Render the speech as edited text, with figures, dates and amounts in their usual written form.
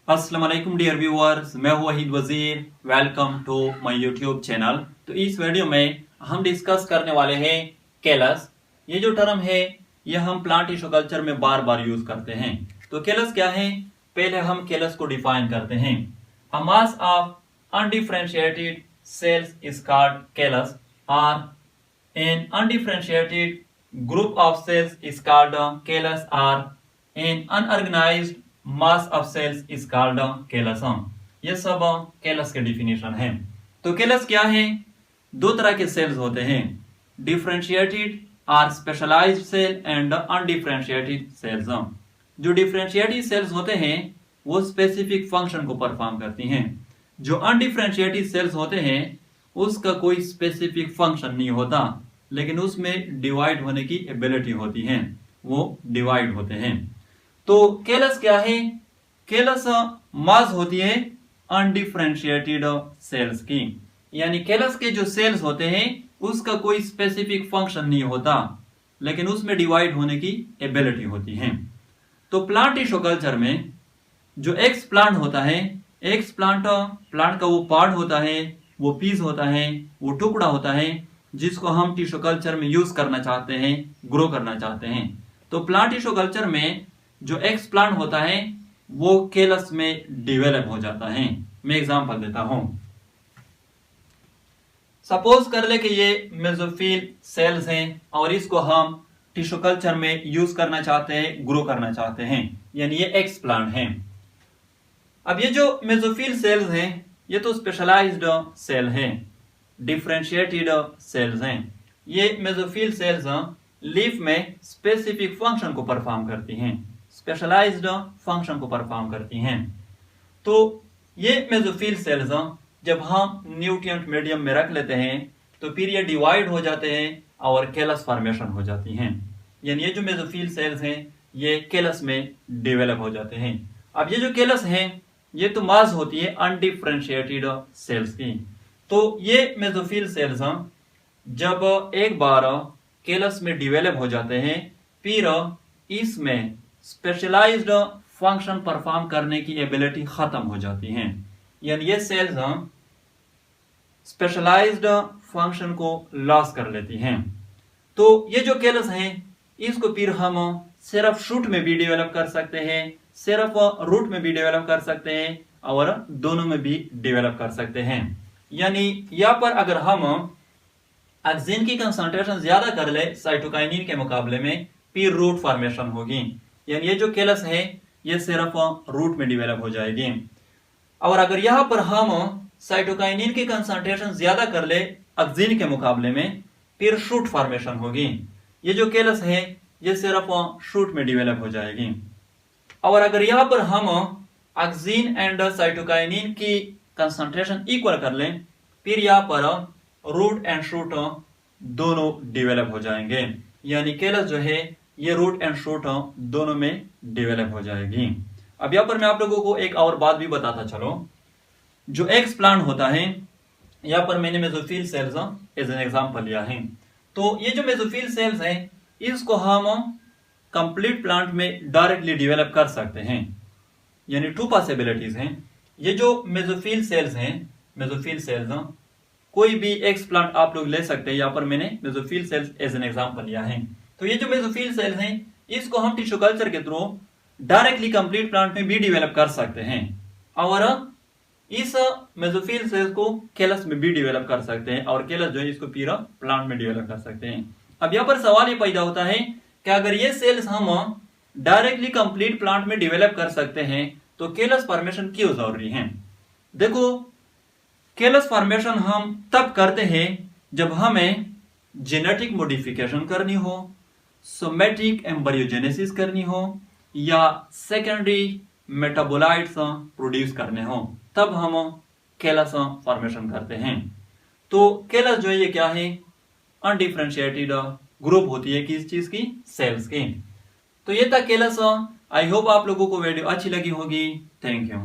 अस्सलाम वालेकुम dear viewers, मैं हूं Waheed Wazir. Welcome to my YouTube channel. तो इस वीडियो में हम डिस्कस करने वाले हैं कैलस। ये जो टर्म है ये हम प्लांट टिश्यू कल्चर में बार बार यूज करते हैं। तो कैलस क्या है, पहले हम कैलस को डिफाइन करते हैं। A mass of undifferentiated cells is called callus और an undifferentiated group of cells is called callus or an unorganized mass of cells is called callus। ये सब कैलस के डिफिनेशन है। तो कैलस क्या है, दो तरह के सेल्स होते हैं, डिफरेंशिएटेड और specialised cell and undifferentiated cells. जो डिफरेंशिएटेड सेल्स होते हैं वो स्पेसिफिक फंक्शन को परफॉर्म करती हैं। जो अनडिफरेंशिएटेड सेल्स होते हैं उसका कोई स्पेसिफिक फंक्शन नहीं होता, लेकिन उसमें डिवाइड होने की एबिलिटी होती है, वो डिवाइड होते हैं। तो कैलस क्या है, कैलस मास होती है अनडिफरेंशिएटेड सेल्स की। यानी कैलस के जो सेल्स होते हैं उसका कोई स्पेसिफिक फंक्शन नहीं होता, लेकिन उसमें डिवाइड होने की एबिलिटी होती है। तो प्लांट टिश्यू कल्चर में जो एक्स प्लांट होता है, एक्स प्लांट का वो पार्ट होता है, वो पीस होता है, वो टुकड़ा होता है जिसको हम टिश्यू कल्चर में यूज करना चाहते हैं, ग्रो करना चाहते हैं। तो प्लांट टिश्यू कल्चर में जो एक्स प्लांट होता है वो कैलस में डिवेलप हो जाता है। मैं एग्जांपल देता हूं। सपोज कर ले कि ये मेसोफिल सेल्स हैं और इसको हम टिश्यू कल्चर में यूज करना चाहते हैं, ग्रो करना चाहते हैं, यानी ये एक्स प्लांट है। अब ये जो मेसोफिल सेल्स हैं ये तो स्पेशलाइज्ड सेल हैं, डिफरेंशिएटेड सेल्स हैं। ये मेसोफिल सेल्स लीफ में स्पेसिफिक फंक्शन को परफॉर्म करती हैं, स्पेशलाइज्ड फंक्शन को परफॉर्म करती हैं। तो ये मेसोफिल सेल्स जब हम न्यूट्रिएंट मीडियम में रख लेते हैं तो फिर ये डिवाइड हो जाते हैं और कैलस फॉर्मेशन हो जाती हैं। यानी ये जो मेसोफिल सेल्स हैं ये कैलस में डेवलप हो जाते हैं। अब ये जो कैलस है ये तो मास होती है अनडिफरेंशिएटेड सेल्स की। तो ये मेसोफिल सेल्स जब एक बार कैलस में डिवेलप हो जाते हैं फिर इसमें स्पेशलाइज्ड फंक्शन परफॉर्म करने की एबिलिटी खत्म हो जाती है। यानी ये सेल्स स्पेशलाइज्ड फंक्शन को लॉस कर लेती हैं। तो ये जो कैलस है इसको फिर हम सिर्फ शूट में भी डेवलप कर सकते हैं, सिर्फ रूट में भी डेवलप कर सकते हैं और दोनों में भी डेवलप कर सकते हैं। यानी यहाँ पर अगर हम ऑक्सीजन की कंसंट्रेशन ज्यादा कर ले साइटोकाइनिन के मुकाबले में फिर रूट फॉर्मेशन होगी। यानी ये जो कैलस है ये सिर्फ रूट में डेवलप हो जाएगी। और अगर यहाँ पर हम साइटोकाइनिन की कंसंट्रेशन ज्यादा कर ले ऑक्सीजन के मुकाबले में फिर शूट फॉर्मेशन होगी। ये जो कैलस है ये सिर्फ शूट में डेवलप हो जाएगी। और अगर यहाँ पर हम ऑक्सीजन एंड साइटोकाइनिन की कंसंट्रेशन इक्वल कर लें फिर यहाँ पर रूट एंड शूट दोनों डेवलप हो जाएंगे। यानी कैलस जो है ये रूट एंड शूट दोनों में डेवलप हो जाएगी। अब यहाँ पर मैं आप लोगों को एक और बात भी बताता चलो। जो एक्स प्लांट होता है, यहाँ पर मैंने mesophyll cells as an example लिया है। तो ये जो मेसोफिल सेल्स हैं इसको हम कंप्लीट प्लांट में डायरेक्टली डेवलप कर सकते हैं। यानी टू पॉसिबिलिटीज हैं। ये जो मेसोफिल सेल्स हैं, मेसोफिल सेल्स कोई भी एक्स प्लांट आप लोग ले सकते हैं। यहाँ पर मैंने mesophyll cells as an example लिया है। तो ये जो मेसोफिल सेल्स हैं इसको हम टिश्यू कल्चर के थ्रू डायरेक्टली कंप्लीट प्लांट में भी डेवलप कर सकते हैं और इस मेसोफिल सेल्स को कैलस में भी डेवलप कर सकते हैं और कैलस जो है इसको पूरा प्लांट में डेवलप कर सकते हैं। अब यहाँ पर सवाल ये पैदा होता है कि अगर ये सेल्स हम डायरेक्टली कंप्लीट प्लांट में डेवलप कर सकते हैं तो कैलस फॉर्मेशन क्यों जरूरी है। देखो, कैलस फॉर्मेशन हम तब करते हैं जब हमें जेनेटिक मॉडिफिकेशन करनी हो, सोमेटिक एम्ब्रियोजेनेसिस करनी हो या सेकेंडरी मेटाबोलाइट्स प्रोड्यूस करने हो, तब हम कैलस फॉर्मेशन करते हैं। तो कैलस जो है ये क्या है, अनडिफरेंशिएटेड ग्रुप होती है किस चीज की, सेल्स की। तो ये था कैलस। आई होप आप लोगों को वीडियो अच्छी लगी होगी। Thank you.